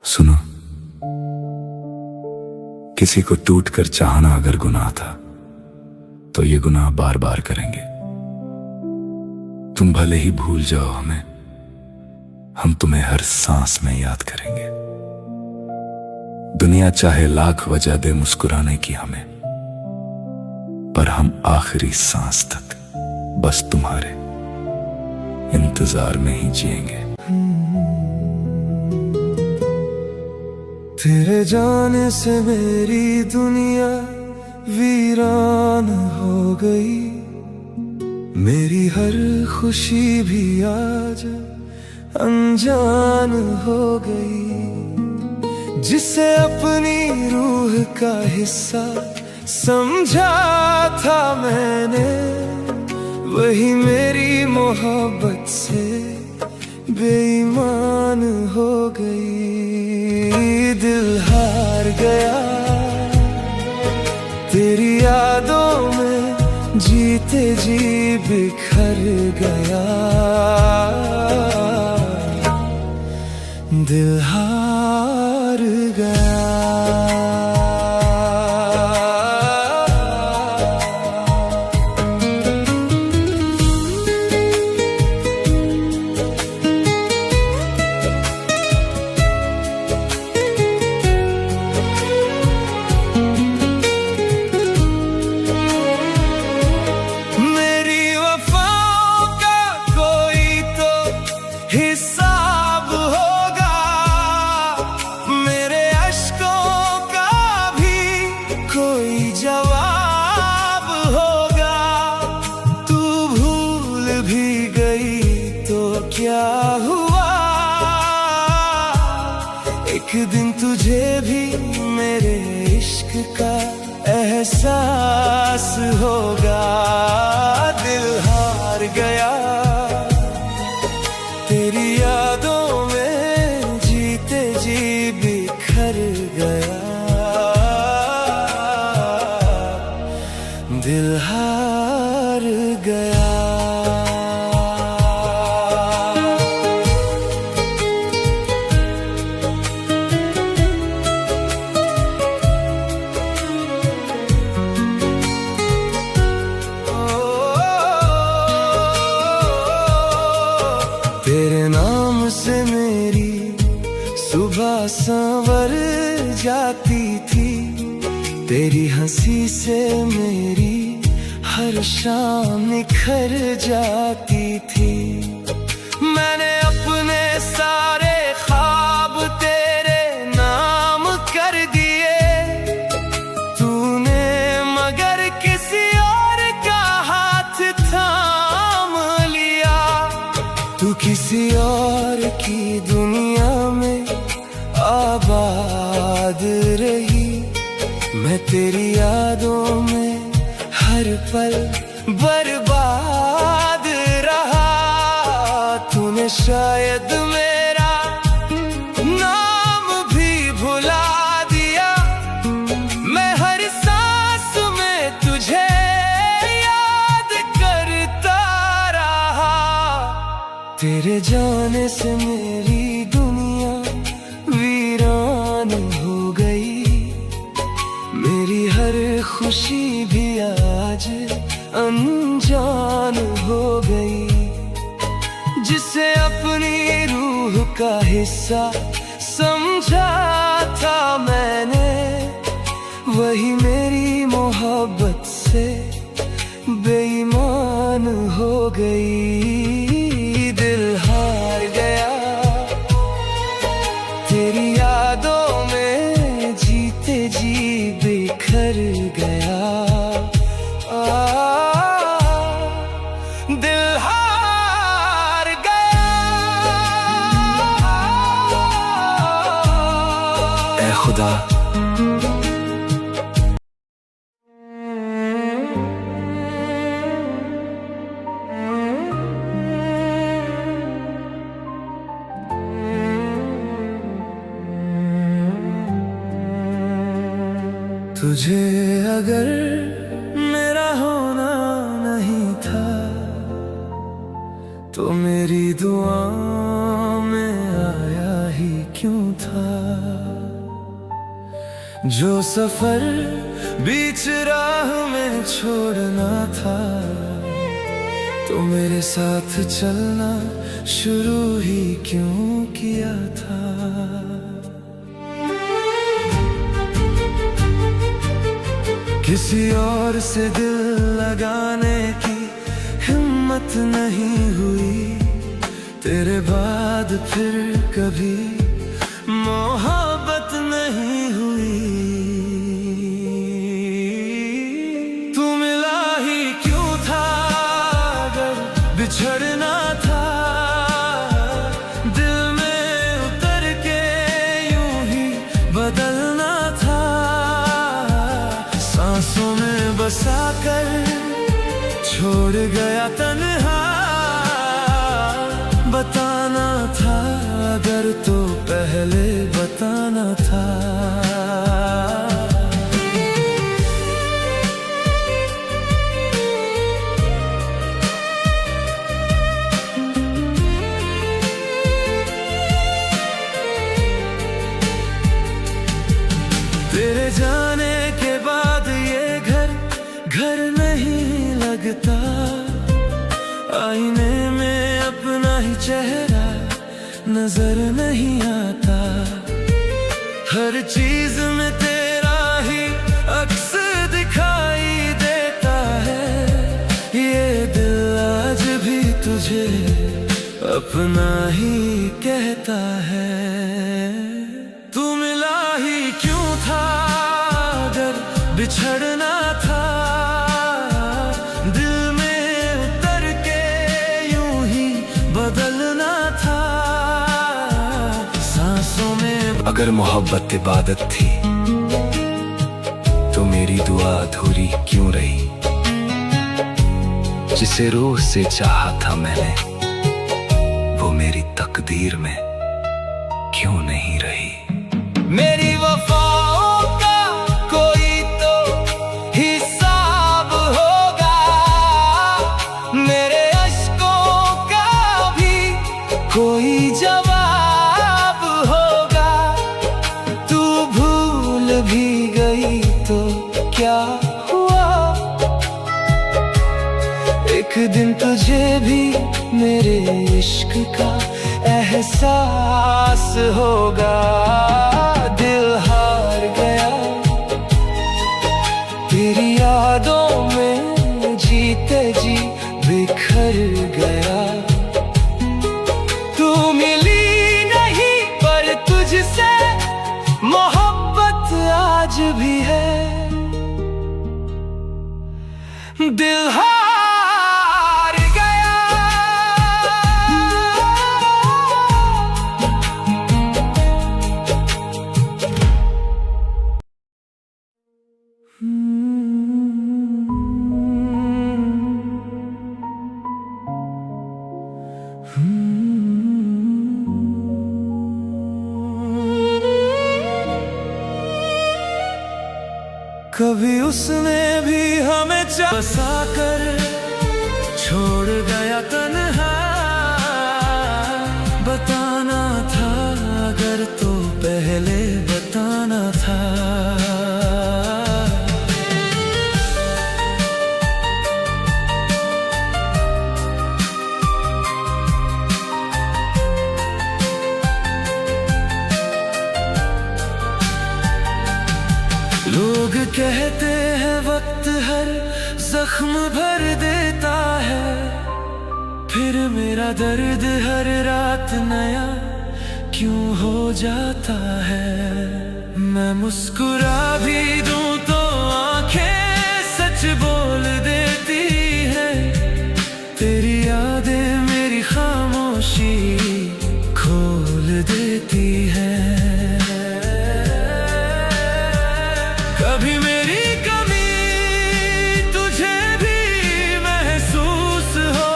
सुनो, किसी को टूट कर चाहना अगर गुनाह था तो ये गुनाह बार बार करेंगे। तुम भले ही भूल जाओ हमें, हम तुम्हें हर सांस में याद करेंगे। दुनिया चाहे लाख वजह दे मुस्कुराने की हमें, पर हम आखिरी सांस तक बस तुम्हारे इंतजार में ही जिएंगे। तेरे जाने से मेरी दुनिया वीरान हो गई, मेरी हर खुशी भी आज अनजान हो गई। जिसे अपनी रूह का हिस्सा समझा था मैंने, वही मेरी मोहब्बत से बेईमान हो गई। दिल हार गया तेरी यादों में, जीते जी बिखर गया। दिल हार गया। हिसाब होगा मेरे अश्कों का भी कोई जवाब होगा। तू भूल भी गई तो क्या हुआ, एक दिन तुझे भी मेरे इश्क का एहसास होगा। दिल हार गया तेरी यादों में, जीते जी बिखर गया। दिल हार गया। तेरे नाम से मेरी सुबह संवर जाती थी, तेरी हंसी से मेरी हर शाम निखर जाती थी। मैंने अपने सारे ख्वाब तेरे नाम कर दिए, तूने मगर किसी और का हाथ थाम लिया। तू किसी और की दुनिया में आबाद रही, मैं तेरी यादों में हर पल बर्बाद रहा। तूने शायद मेरा नाम भी भुला दिया, मैं हर सांस में तुझे याद करता रहा। तेरे जाने से मेरी दुनिया वीरान हो गई, मेरी हर खुशी भी आज अनजान हो गई। जिसे अपनी रूह का हिस्सा समझा था मैंने, वही मेरी मोहब्बत से बेईमान हो गई। दिल हार गया तेरी यादों में, जीते जी बिखर गया। दिल हार गया। ऐ खुदा, तुझे अगर मेरा होना नहीं था, तो मेरी दुआ में आया ही क्यों था। जो सफर बीच राह में छोड़ना था, तो मेरे साथ चलना शुरू ही क्यों किया था। किसी और से दिल लगाने की हिम्मत नहीं हुई, तेरे बाद फिर कभी मोहब्बत नहीं हुई। तू मिला ही क्यों था अगर बिछड़ना था, दिल में उतर के यूं ही बदलना था। सांसों में बसा कर छोड़ गया तन्हा, बताना था अगर तो पहले बताना था। तेरे जाने के बाद ये घर नहीं लगता, आईने में अपना ही चेहरा नजर नहीं आता। हर चीज में तेरा ही अक्स दिखाई देता है, ये दिल आज भी तुझे अपना ही कहता है। तू मिला ही क्यों था अगर बिछड़ना था, दिल में उतर के यूं ही बदलना था। सांसों में अगर मोहब्बत इबादत थी तो मेरी दुआ अधूरी क्यों रही। जिसे रूह से चाहा था मैंने, वो मेरी तकदीर में क्यों नहीं रही। मेरी वफाओं का कोई तो हिसाब होगा, मेरे अश्कों का भी कोई जवाब होगा। तू भूल भी गई तो क्या हुआ, एक दिन तुझे भी मेरे इश्क का एहसास होगा। दिल हार गया तेरी यादों में, जीते जी बिखर गया। तू मिली नहीं पर तुझसे मोहब्बत आज भी है। दिल हार कभी उसने भी हमें बसा कर छोड़ गया तन्हा, बताना था अगर तो पहले बताना था। लोग कहते हैं वक्त हर जख्म भर देता है, फिर मेरा दर्द हर रात नया क्यों हो जाता है। मैं मुस्कुरा भी दूं तो आंखें सच बोल देती है, तेरी यादें मेरी खामोशी खोल देती है। कभी मेरी कमी तुझे भी महसूस हो,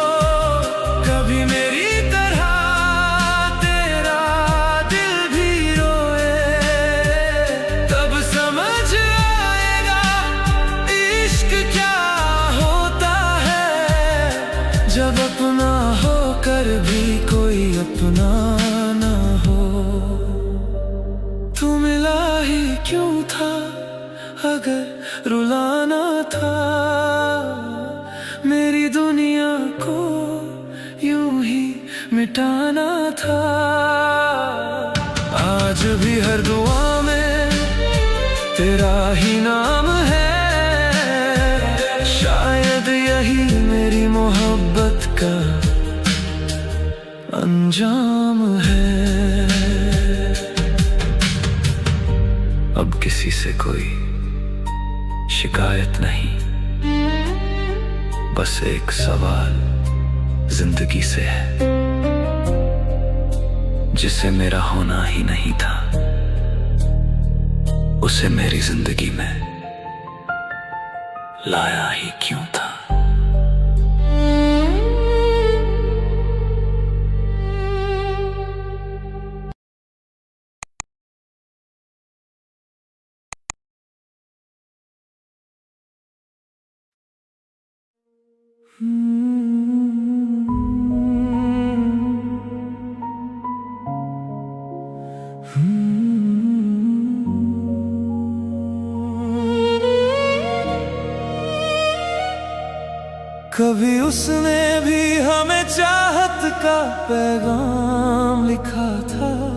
कभी मेरी तरह तेरा दिल भी रोए, तब समझ आएगा इश्क क्या ही क्यों था अगर रुलाना था मेरी दुनिया को यूं ही मिटाना था। आज भी हर दुआ में तेरा ही नाम है, शायद यही मेरी मोहब्बत का अंजाम है। अब किसी से कोई शिकायत नहीं, बस एक सवाल जिंदगी से है, जिसे मेरा होना ही नहीं था, उसे मेरी जिंदगी में लाया ही क्यों था। कभी उसने भी हमें चाहत का पैगाम लिखा था।